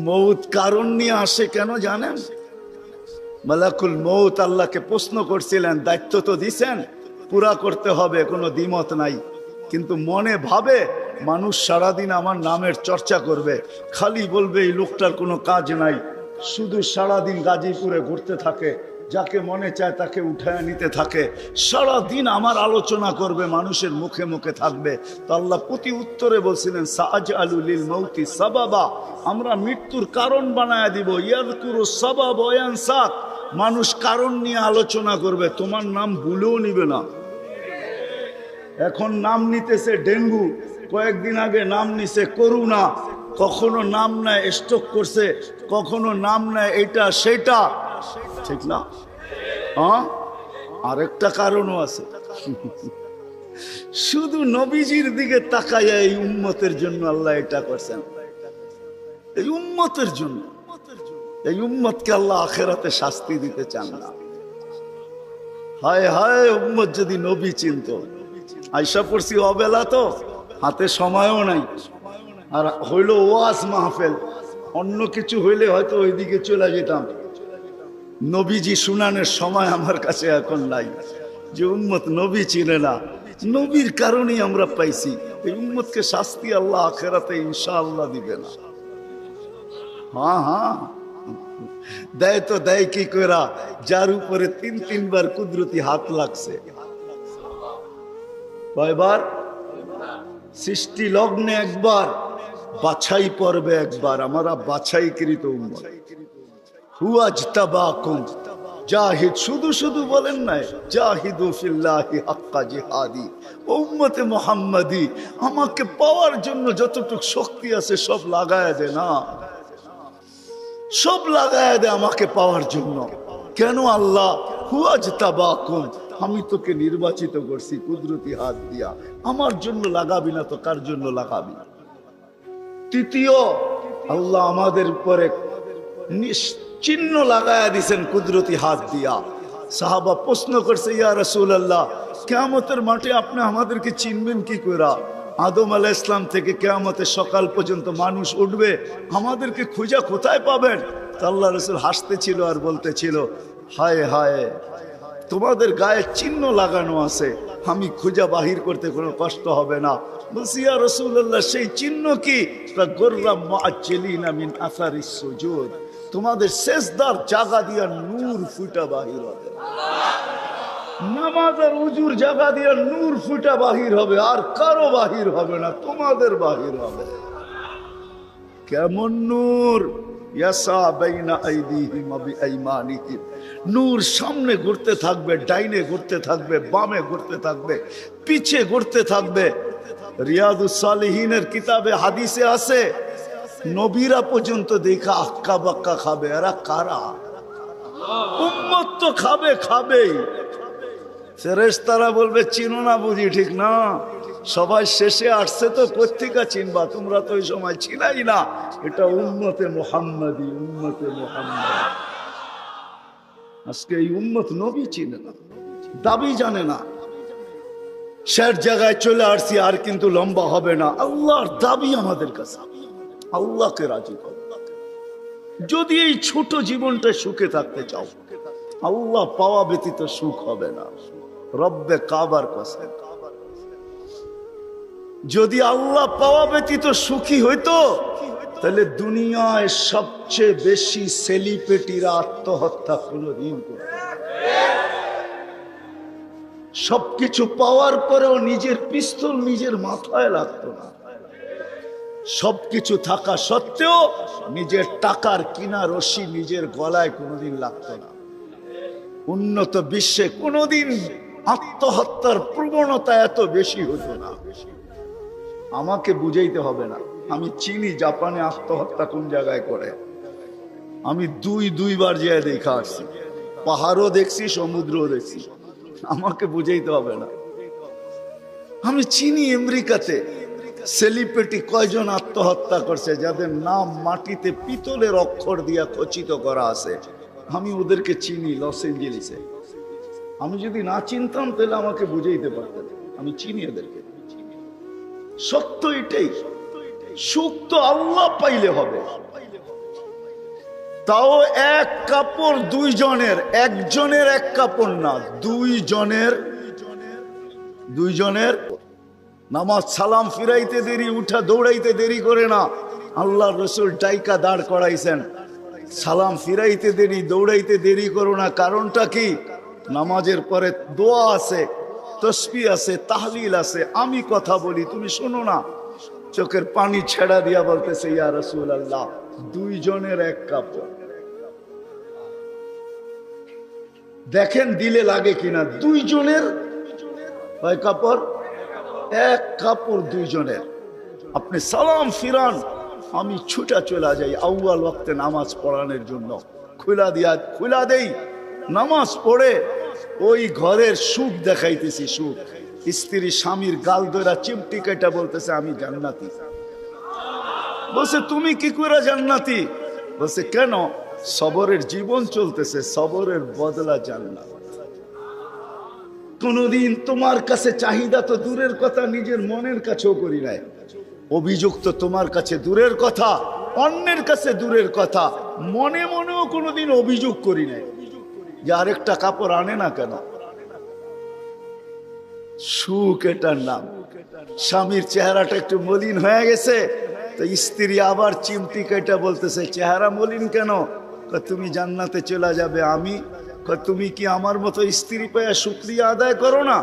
মৌত কারণ নিয়ে আসে কেন জানেন? মালাকুল মৌত আল্লাহকে প্রশ্ন করছিলেন, দায়িত্ব তো দিছেন, পুরা করতে হবে, কোনো দ্বিমত নাই। কিন্তু মনে ভাবে মানুষ সারাদিন আমার নামের চর্চা করবে, খালি বলবে এই লোকটার কোনো কাজ নাই, শুধু সারাদিন গাজীপুরে ঘুরতে থাকে, যাকে মনে চায় তাকে উঠায় নিতে থাকে, সারাদিন আমার আলোচনা করবে, মানুষের মুখে মুখে থাকবে। তো আল্লাহ প্রতি উত্তরে বলছিলেন, সাআজআলু লিল মাউতি সাবাবা, আমরা মৃত্যুর কারণ বানায় দিব। ইয়াযকুরু সাবাব ওয়া ইয়ানসাক, মানুষ কারণ নিয়ে আলোচনা করবে, তোমার নাম ভুলেও নিবে না। এখন নাম নিতেছে ডেঙ্গু, কয়েকদিন আগে নাম নিছে করোনা, কখনো নাম নেয় স্ট্রোক করছে, কখনো নাম নেয় এটা সেটা, ঠিক না? হ্যাঁ, আরেকটা কারণও আছে। শুধু নবীজির দিকে তাকাইয়া এই উম্মতের জন্য আল্লাহ এটা করছেন, এই উম্মতের জন্য। এই উম্মতকে আল্লাহ আখেরাতে শাস্তি দিতে চান না। হায় হায়, উম্মত যদি নবী চিনত। আয়সা পড়ছি অবেলা, তো হাতে সময়ও নাই, আর হইল ওয়াজ মাহফিল, অন্য কিছু হইলে হয়তো ওইদিকে চলে যেতাম। নবীজি শুনানের সময় আমার কাছে এখন নাই। যে উম্মত নবী চিনে না, নবীর কারণেই আমরা পাইছি। এই উম্মতকে শাস্তি আল্লাহ আখেরাতে ইনশাআল্লাহ দিবে না। হ্যাঁ হ্যাঁ, দেয় তো দেয় কি কইরা, যার উপরে তিনবার কুদরতি হাত লাগছে। কয়বার? সৃষ্টি লগ্নে একবার, বাছাই পর্বে একবার। আমরা বাছাইকৃত উম্মত। হুয়াজতাবাকুম, জাহিদ, শুধু শুধু বলেন নাই, জাহিদু ফিল্লাহি হাক্কা জিহাদি। উম্মতে মুহাম্মাদি, আমাকে পাওয়ার জন্য যতটুকু শক্তি আছে সব লাগায় দে না, সব লাগায় দে আমাকে পাওয়ার জন্য। কেন আল্লাহ? হুয়াজতাবাকুম, আমি তোকে নির্বাচিত করছি কুদরতি হাত দিয়া, আমার জন্য লাগাবি না তো কার জন্য লাগাবি? তৃতীয়, আল্লাহ আমাদের উপরে চিহ্ন লাগায়া দিছেন কুদরতি হাত দিয়া। সাহাবা প্রশ্ন করছে, ইয়া রাসূলুল্লাহ, কিয়ামতের মাঠে আপনি আমাদেরকে চিনবেন কি কইরা? আদম আলাইহিস সালাম থেকে কিয়ামতের সকাল পর্যন্ত মানুষ উঠবে, আমাদেরকে খুঁজা কোথায় পাবেন? তো আল্লাহ রাসূল হাসতেছিল আর বলতেছিল, হায় হায়, তোমাদের গায়ে চিহ্ন লাগানো আছে, আমি খুঁজা বাহির করতে কোনো কষ্ট হবে না। বলছি, ইয়া রাসূলুল্লাহ, সেই চিহ্ন কি? গুররাম মুআজ্জিলিনা মিন আসারিস সুজুদ, তোমাদের সেজদার জায়গা দিয়া নূর ফুটা বাহির হবে। নামাজ আর উজুর জায়গা দিয়া নূর ফুটা বাহির হবে, আর কারো বাহির হবে না, তোমাদের বাহির হবে। কেমন নূর? ইয়াসা বাইনা আইদিহিম ওয়া বিআইমানিহিম, নূর সামনে ঘুরতে থাকবে, ডাইনে ঘুরতে থাকবে, বামে ঘুরতে থাকবে, পিছে ঘুরতে থাকবে। রিয়াদুস সালিহিনের কিতাবে হাদিসে আছে, নবীরা পর্যন্ত দেখা আক্কা বাক্কা খাবে। এরা কারা? উম্মত তো খাবে, খাবেই। ফেরেশতারা বলবে, চিনো না বুঝি? ঠিক না, সবাই শেষে আসছে তো কোত্থেকে চিনবা, তোমরা তো ওই সময় ছিলাই না। এটা উম্মতে মুহাম্মাদি, উম্মতে মুহাম্মাদি। আজকে এই উম্মত নবী চিনে না, দাবি জানে না। শেষ জায়গায় চলে আসছি, আর কিন্তু লম্বা হবে না। আল্লাহর দাবি আমাদের কাছে, আল্লাহকে রাজি করো। যদি এই ছোট জীবনটা সুখে থাকতে চাও, আল্লাহ পাওয়া ব্যতীত সুখ হবে না। রব্বে কাবার কসম, যদি আল্লাহ পাওয়া ব্যতীত সুখী হইতো, তাহলে দুনিয়ায় সবচেয়ে বেশি সেলিব্রিটিরা আত্মহত্যা কোনদিন করত। সবকিছু পাওয়ার পরেও নিজের পিস্তল নিজের মাথায় লাগতো না। সবকিছু থাকা সত্ত্বেও নিজের টাকার কিনা রশি নিজের গলায় কোনোদিন লাগতো না। উন্নত বিশ্বে কোনোদিন আত্মহত্যার প্রবণতা এত বেশি হতো না। আমাকে বুঝাইতে হবে না, আমি চিনি জাপানে আত্মহত্যা কোন জায়গায় করে। আমি দুইবার যেয়ে দেখা আসছি, পাহাড়ও দেখছি, সমুদ্রও দেখছি। আমাকে বুঝাইতে হবে না, আমি চিনি আমেরিকাতে সেলিব্রিটি কয়জন আত্মহত্যা করছে, যাদের নাম মাটিতে পিতলের অক্ষর দিয়া খচিত করা আছে। আমি ওদেরকে চিনি লস এঞ্জেলিসে। আমি যদি না চিনতাম তাহলে আমাকে বুঝাইতে পারতেন, আমি চিনি এদেরকে। সত্য এটাই, সুখ তো আল্লাহ পাইলে হবে, তাও এক কাপড় দুইজনের, একজনের এক কাপড় না, দুইজনের। নামাজ সালাম ফিরাইতে দেরি, উঠা দৌড়াইতে দেরি করে না। আল্লাহ রসুল ডাইকা দাঁড় করাইছেন, সালাম ফিরাইতে দেরি, দৌড়াইতে দেরি করো না। কারণটা কি? নামাজের পরে দোয়া আছে, তসবিহ আছে, তাহলিল আছে, আমি কথা বলি, তুমি শোনো না। চোখের পানি ছেড়া দিয়া বলতেছে, ইয়া রাসূলুল্লাহ, দুইজনের এক কাপড়। দেখেন দিলে লাগে কিনা। দুইজনের কয় কাপড়? এক কাপড় দুইজনের। আপনি সালাম ফিরান, আমি ছুটা চলে যাই আউয়াল ওয়াক্তে নামাজ পড়ানোর জন্য, খুলা দেই। নামাজ পড়ে ওই ঘরের সুখ দেখাইতেছি, সুখ। স্ত্রী স্বামীর গাল ধরা চিমটি কেটে বলতেছে, আমি জান্নাতি। বলছে, তুমি কি করে জান্নাতি? বলছে, কেন? সবরের জীবন চলতেছে, সবরের বদলা জান্নাত। কোনদিন তোমার কাছে চাহিদা তো দূরের কথা, নিজের মনের কাছেও করি নাই। অভিযোগ তো তোমার কাছে দূরের কথা, অন্যের কাছে দূরের কথা, মনে মনেও কোনোদিন অভিযোগ করি নাই যে আরেকটা কাপড় আনে না কেন। সুখ এটার নাম। স্বামীর চেহারাটা একটু মলিন হয়ে গেছে, তো স্ত্রী আবার চিমটি কেটে বলতেছে, চেহারা মলিন কেন? তুমি জান্নাতে চলে যাবে। আমি তুমি কি আমার মতো স্ত্রী পেয়ে শুকরিয়া আদায় করো না?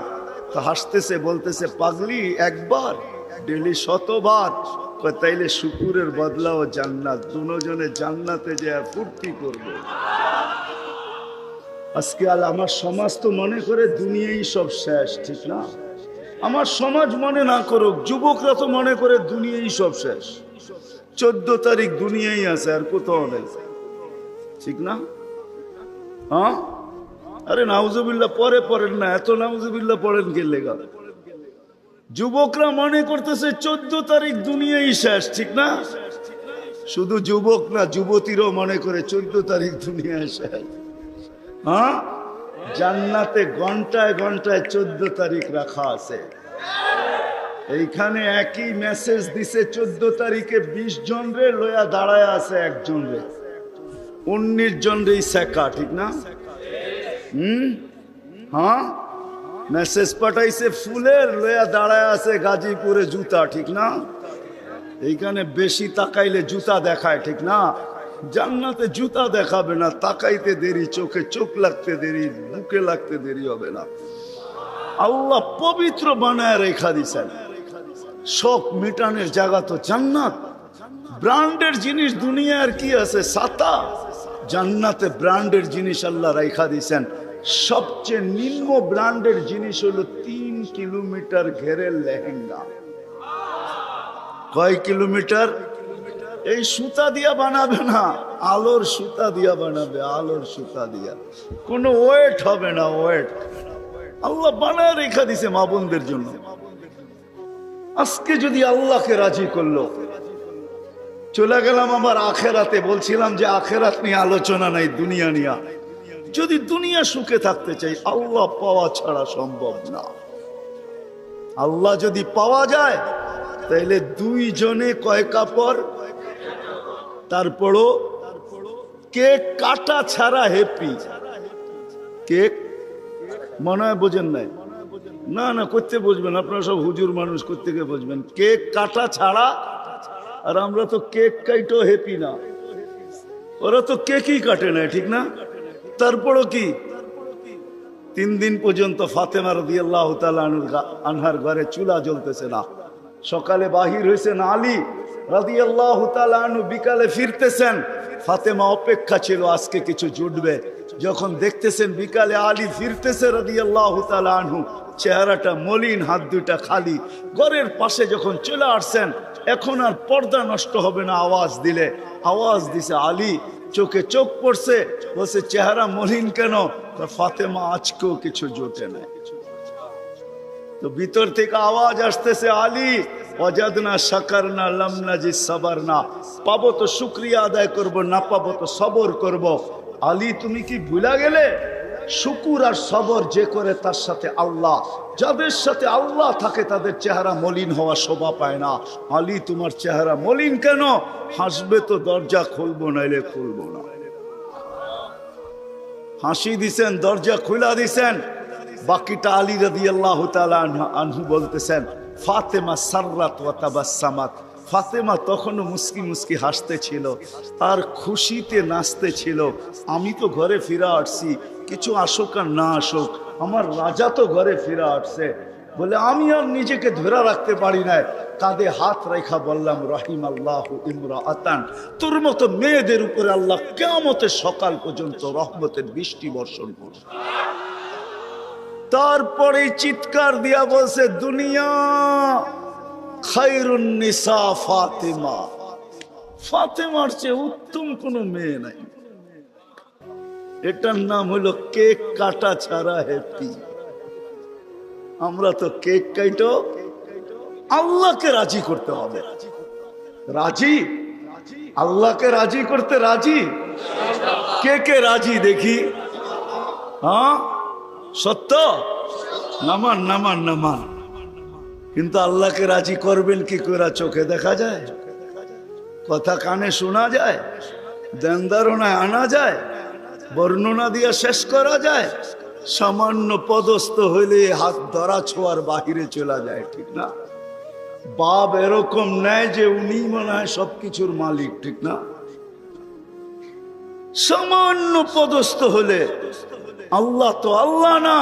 তো হাসতেছে, বলতেছে, পাগলি, একবার ডেলি 100 বার। তাইলে শুকুরের বদলাও জান্নাত। দুজনে জান্নাতে যে ফুর্তি করবে। আজকে আমার সমাজ তো মনে করে দুনিয়াই সব শেষ, ঠিক না? আমার সমাজ মনে না করুক, যুবকরা তো মনে করে দুনিয়াই সব শেষ। 14 তারিখ দুনিয়াই আছে, আর কোথাও নেই, ঠিক না? হ্যাঁ, আরে নাউজুবিল্লাহ পরে পড়েন না, এত নাউজুবিল্লাহ পড়েন কে লেগা? যুবকরা মনে করতেছে 14 তারিখ দুনিয়াই শেষ, ঠিক না? শুধু যুবক না, যুবতীরও মনে করে 14 তারিখ দুনিয়া শেষ। হ্যাঁ, জান্নাতে ঘন্টায় ঘন্টায় 14 তারিখ রাখা আছে। এইখানে একই মেসেজ দিছে, 14 তারিখে 20 জন রে লয়া দাঁড়ায় আছে, একজন রে 19 জন রে শেখা, ঠিক না? হ্যাঁ, মেসেজ পাঠাইছে ফুলের, লয়া দাঁড়ায় আছে গাজীপুরে জুতা, ঠিক না? এইখানে বেশি তাকাইলে জুতা দেখায়, ঠিক না? জান্নাতে জুতা দেখাবে না, তাকাইতে দেরি, চোখে চোখ লাগতে দেরি, বুকে লাগতে দেরি হবে না। আল্লাহ পবিত্র বানায় রেখা দিছেন। শোক মিটানের জায়গা তো জান্নাত। ব্র্যান্ডের জিনিস দুনিয়ার কি আছে? ছাতা। জান্নাতে ব্র্যান্ডের জিনিস আল্লাহ রেখা দিছেন। সবচেয়ে নিম্ন ব্র্যান্ডের জিনিস হলো 3 কিলোমিটার ঘেরের লেহেঙ্গা। কয় কিলোমিটার? এই সুতা দিয়া বানাবে না, আলোর সুতা দিয়া বানাবে, আলোর সুতা দিয়া। কোনো ওয়েট হবে না, ওয়েট। আল্লাহ বানায় রেখা দিছে মা বোনদের জন্য। আজকে যদি আল্লাহকে রাজি করলো, চলে গেলাম আমার আখেরাতে। বলছিলাম যে আখেরাত নিয়ে আলোচনা নাই, দুনিয়া নিয়ে। যদি দুনিয়া সুখে থাকতে চাই, আল্লাহ পাওয়া ছাড়া সম্ভব না। আল্লাহ যদি পাওয়া যায়, তাইলে দুইজনে কয় কাপড়? তারপরও কেক কাটা ছাড়া হ্যাপি। কেক মনে হয় বোঝেন নাই? না না, করতে বুঝবেন, আপনারা সব হুজুর মানুষ, করতে গিয়ে বুঝবেন। কেক কাটা ছাড়া। আর আমরা তো কেক কাইটো হ্যাপি না, ওরা তো কেকই কাটে না, ঠিক না? তারপরও কি 3 দিন পর্যন্ত ফাতেমা রাদিয়াল্লাহু তাআলা আনহার ঘরে চুলা জ্বলতেছে না। সকালে বাহির হয়েছেন আলী রাদিয়াল্লাহু তাআলা আনহু, বিকালে ফিরতেছেন। ফাতেমা অপেক্ষা ছিল আজকে কিছু জুটবে। যখন দেখতেছেন বিকালে আলী ফিরতেছে রাদিয়াল্লাহু তাআলা আনহু, চেহারাটা মলিন, হাত দুটা খালি। ঘরের পাশে যখন চলে আসছেন, এখন আর পর্দা নষ্ট হবে না, আওয়াজ দিলে। আওয়াজ দিছে আলী, চোখে চোখ পড়ছে, বলছে চেহারা মলিন কেন? ফাতেমা আজকেও কিছু জোটে না। তো ভিতর থেকে আওয়াজ আসতেছে, আলী ওয়াজাদনা শাকারনা লাম নাজিদ সাবারনা। পাবো তো শুকরিয়া আদায় করব, না পাবো তো সবর করব। আলী তুমি কি ভুলা গেলে? শুকুর আর সবর যে করে তার সাথে আল্লাহ। যাদের সাথে আল্লাহ থাকে তাদের চেহারা মলিন হওয়া শোভা পায় না। আলী তোমার চেহারা মলিন কেন? হাসবে তো দরজা খুলবো, নাইলে খুলবো না। হাসি দিছেন, দরজা খুলা দিছেন। বাকিটা আলী রাদিয়াল্লাহু তাআলা আনহু বলতেছেন, ফাতেমা সাররাত ওয়া তাবাসসামাত, ফাতেমা তখনও মুস্কি মুস্কি হাসতেছিল আর খুশিতে নাচতেছিল। আমি তো ঘরে ফিরে আসছি, কিছু আসুক আর না আসুক, আমার রাজা তো ঘরে ফিরে আসছে। বলে আমি আর নিজেকে ধরে রাখতে পারি না, কাঁধে হাত রেখা বললাম, রহিমাল্লাহু ইমরাআতান, তোর মতো মেয়েদের উপরে আল্লাহ কিয়ামতের সকাল পর্যন্ত রহমতের বৃষ্টি বর্ষণ করবে। তারপরে চিৎকার দিয়া বলছে, দুনিয়া খায়রুন নিসা ফাতেমা, ফাতেমার চেয়ে উত্তম কোন মেয়ে নাই। এটার নাম হলো কেক কাটা ছাড়া হ্যাপি। আমরা তো কেক কাটো, আল্লাহকে রাজি করতে হবে। রাজি, আল্লাহকে রাজি করতে রাজি। কে কে রাজি দেখি? হ্যাঁ সত্য, নামান নামান নামান। কিন্তু আল্লাহকে রাজি করবেন কি করে? চোখে দেখা যায়, কথা কানে শোনা যায়, ধ্যান ধারণায় আনা যায়, বর্ণনা দিয়ে শেষ করা যায়? সামান্য পদস্থ হইলে হাত ধরা ছোঁয়ার বাহিরে চলে যায়, ঠিক না? বাপ এরকম নেয় যে উনি মনে হয় সবকিছুর মালিক, ঠিক না? সামান্য পদস্থ হলে আল্লাহ তো আল্লাহ না,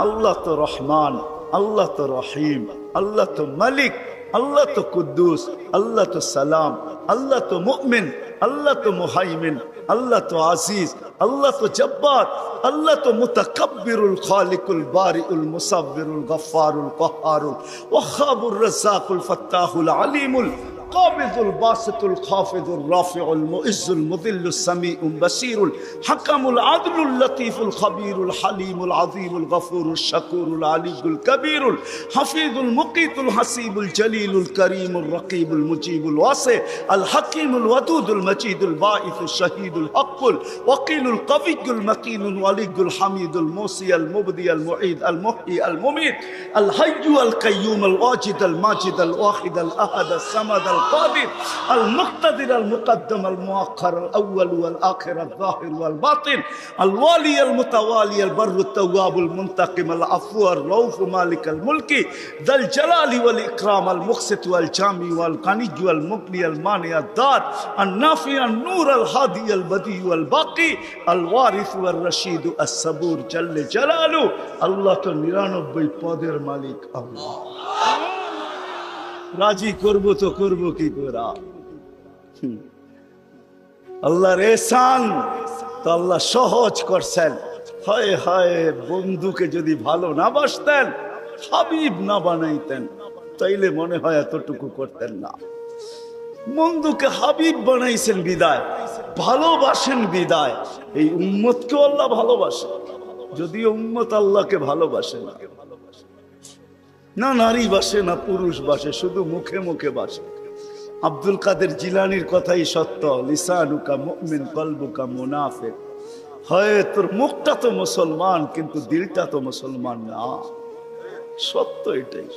আল্লাহ তো রহমান, আল্লাহ তো রহিম, আল্লাহ তো মালিক, আল্লাহ তো কুদ্দুস, আল্লাহ তো সালাম, আল্লাহ তো মুমিন, আল্লাহ তো মুহাইমিন, আল্লাহ তো আজিজ, আল্লাহ তো জব্বার, আল্লাহ তো মুতাকাব্বিরুল খালিকুল বারিউল মুসাব্বিরুল গফফারুল কহ্হারুল ওয়াহাবুর রাজ্জাকুল ফাত্তাহুল আলিমুল قابض الباسط الخافض الرافع المؤز المذل السميع البصير الحكم العدل اللطيف الخبير الحليم العظيم الغفور الشكور العلي الكبير الحفيظ المقيت الحسيب الجليل الكريم الرقيب المجيب الواسع الحكيم الودود المجيد الباعث الشهيد الحق الوكيل القوي المتين الولي الحميد الموصي المبدي المعيد المحيي المميت الحي القيوم الواجد الماجد الواحد الاحد الصمد القادر المقتدر المقدم المؤخر الأول والآخر الظاهر والباطن الوالي المتوالي البر التواب المنتقم العفو الرؤوف مالك الملك ذا الجلال والإكرام المقسط والجامع والغني والمغني المانع الدار النافع النور الهادي البديع والباقي الوارث والرشيد الصبور جل جلاله الله তো 99 পদের মালিক আল্লাহ। রাজি করব তো করব কি করে? আল্লাহর এহসান তো আল্লাহ সহজ করছেন। হায় হায়, বন্ধুকে যদি ভালো না বাসতেন, হাবিব না বানাইতেন, তাইলে মনে হয় এতটুকু করতেন না। বন্ধুকে হাবিব বানাইছেন বিদায়, ভালোবাসেন বিদায়, এই উম্মতকেও আল্লাহ ভালোবাসে। যদিও উম্মত আল্লাহকে ভালোবাসে না, না নারী বাসে না পুরুষ বাসে, শুধু মুখে মুখে বাসে। আব্দুল কাদের জিলানির কথাই সত্য, লিসানুকা মুমিন কলবুকা মুনাফিক। হয় তোর মুখটা তো মুসলমান কিন্তু দিলটা তো মুসলমান না। সত্য এটাই।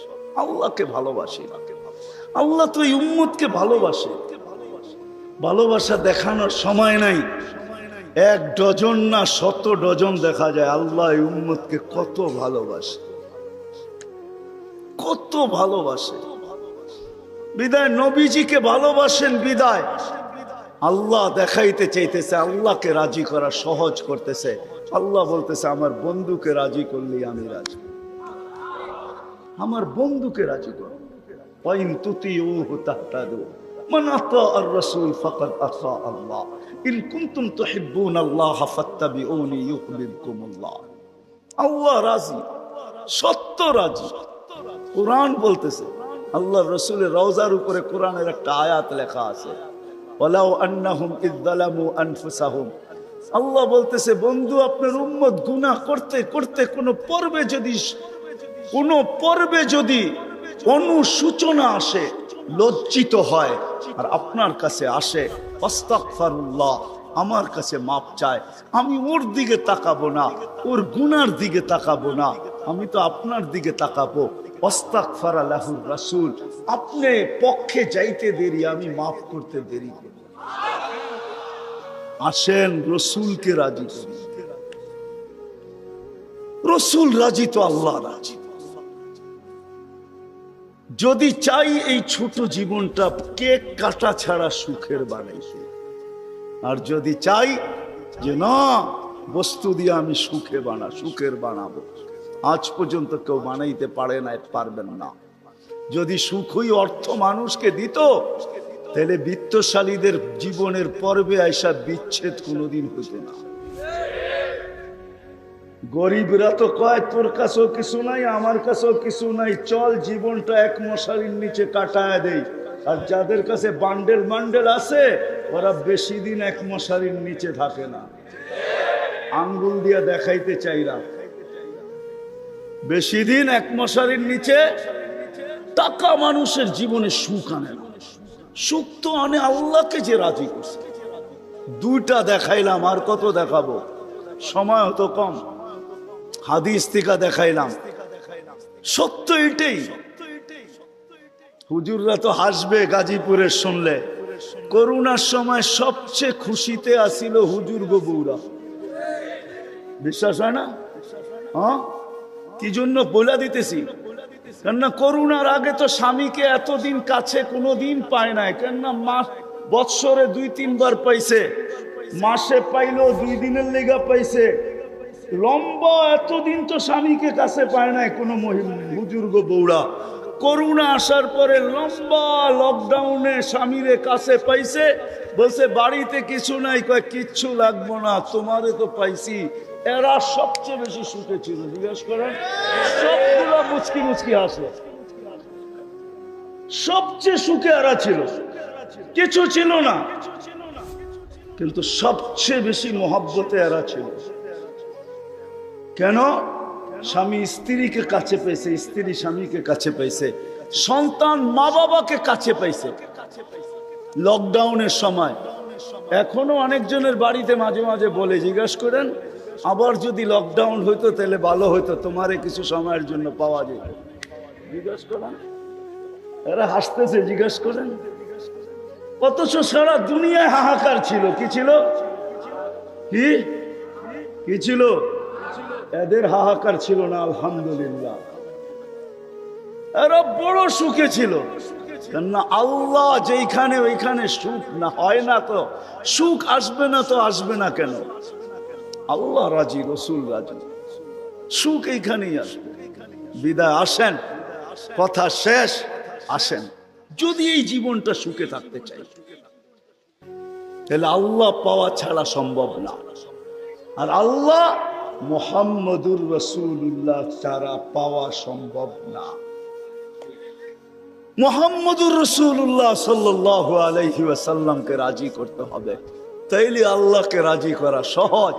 আল্লাহকে ভালোবাসি, আল্লাহ তো এই উম্মতকে ভালোবাসে। ভালোবাসা দেখানোর সময় নাই, 1 ডজন না 100 ডজন দেখা যায় আল্লাহ এই উম্মতকে কত ভালোবাসে, কত ভালোবাসে। বিদায় নবীজিকে ভালোবাসেন বিদায় আল্লাহ দেখাইতে চাইতেছে, আল্লাহকে রাজি করা সহজ করতেছে। আল্লাহ বলতেছে আমার বন্ধুকে রাজি করলে আমি রাজি, আমার বন্ধুকে রাজি কর। ওয়াইন তুতিউহু তাহতাদু মান আতাআর রাসূল ফাকাদ আতা আল্লাহ ইন কুনতুম তুহিব্বুনাল্লাহ ফাত্তাবিউনি ইউহিব্বুকুমুল্লাহ। আল্লাহ রাজি, সত্য রাজি। কোরআন বলতেছে, আল্লাহ রসুলের রওজার উপরে কোরআনের একটা আয়াত লেখা আছে, ওয়ালাউ আন্নাহুম ইয যালামু আনফুসাহুম। আল্লাহ বলতেছে বন্ধু আপনার উম্মত গুনাহ করতে করতে কোন পর্বে যদি অনুসূচনা আসে, লজ্জিত হয় আর আপনার কাছে আসে, আস্তাগফিরুল্লাহ, আমার কাছে মাপ চায়, আমি ওর দিকে তাকাবো না, ওর গুনার দিকে তাকাবো না, আমি তো আপনার দিকে তাকাবো। আস্তাগফারা লাহুর রাসূল, আপনি পক্ষে যাইতে দেরি, আমি মাফ করতে দেরি করি। আসেন রসুলকে রাজি করি। রসুল রাজি তো আল্লাহ রাজি। যদি চাই এই ছোট জীবনটা কেক কাটা ছাড়া সুখের বানাইছে, আর যদি চাই যে না বস্তু দিয়ে আমি সুখের বানাবো, আজ পর্যন্ত কেউ বানাইতে পারে না, পারবেন না। যদি সুখই অর্থ মানুষকে দিত, তাহলে বিত্তশালীদের জীবনের পর্বে আইসা বিচ্ছেদ কোনোদিন হতো না। গরিবরা তো কয় তোর কাছেও কিছু নাই, আমার কাছেও কিছু নাই, চল জীবনটা এক মশারির নিচে কাটায় দেই। আর যাদের কাছে বান্ডেল বান্ডেল আছে, ওরা বেশি দিন এক মশারির নিচে থাকে না। আঙ্গুল দিয়া দেখাইতে চাইরা, বেশি দিন এক মশারির নিচে। টাকা মানুষের জীবনে সুখ আনে না, সুখ তো আনে আল্লাহকে যে রাজি করছে। দুইটা দেখাইলাম, আর কত দেখাবো, সময় হতো কম। হাদিস থেকে দেখাইলাম, সত্য এটাই। হুজুররা তো হাসবে গাজীপুরের শুনলে। করোনার সময় সবচেয়ে খুশিতে আসিল হুজুর গো বউরা, বিশ্বাস হয় না? হ্যাঁ, কি জন্য বলে দিতেছি, কেননা করোনার আগে তো স্বামীকে এতদিন কাছে কোনোদিন পায় নাই। কেননা মাস বৎসরে 2-3 বার পাইছে, মাসে পাইলো 2 দিনের লেগা পাইছে। লম্বা এতদিন তো স্বামীকে কাছে পায় নাই কোনো বুজুর্গ বউরা। করোনা আসার পরে লম্বা লকডাউনে স্বামীরে কাছে পাইছে, বলছে বাড়িতে কিছু নাই, কয় কিচ্ছু লাগবো না, তোমারে তো পাইছি। এরা সবচেয়ে বেশি সুখে ছিল, জিজ্ঞেস করেন। সবগুলো মুচকি মুচকি হাসে, সবচেয়ে সুখে এরা ছিল, কিছু ছিল না, কিন্তু সবচেয়ে বেশি মহব্বতে এরা ছিল। কেন? স্বামী স্ত্রীকে কাছে পাইছে, স্ত্রী স্বামীকে কাছে পাইছে, সন্তান মা বাবাকে কাছে পাইছে লকডাউনের সময়। এখনো অনেকজনের বাড়িতে মাঝে মাঝে বলে, জিজ্ঞাসা করেন আবার যদি লকডাউন হইতো তাহলে ভালো হইতো, তোমারে কিছু সময়ের জন্য পাওয়া যেত। জিজ্ঞাসা করেন, এরা হাসতেছে, জিজ্ঞাসা করেন। অথচ সারা দুনিয়ায় হাহাকার ছিল। কি ছিল? কি ছিল? এদের হাহাকার ছিল না, আলহামদুলিল্লাহ। এরা বড় সুখে ছিল। কেননা আল্লাহ যেখানে ওইখানে সুখ না হয় না, তো সুখ আসবে না, তো আসবে না কেন? আল্লাহ রাজি, রসুল রাজি, সুখ এইখানেই আসবে। বিদায় আসেন, কথা শেষ, আসেন। যদি এই জীবনটা সুখে থাকতে চাই, তাহলে আল্লাহ পাওয়া ছাড়া সম্ভব না। আর আল্লাহ মুহাম্মদুর রাসূলুল্লাহ ছাড়া পাওয়া সম্ভব না। মুহাম্মদুর রাসূলুল্লাহ সাল্লাল্লাহু আলাইহি ওয়াসাল্লামকে রাজি করতে হবে, তাইলে আল্লাহকে রাজি করা সহজ।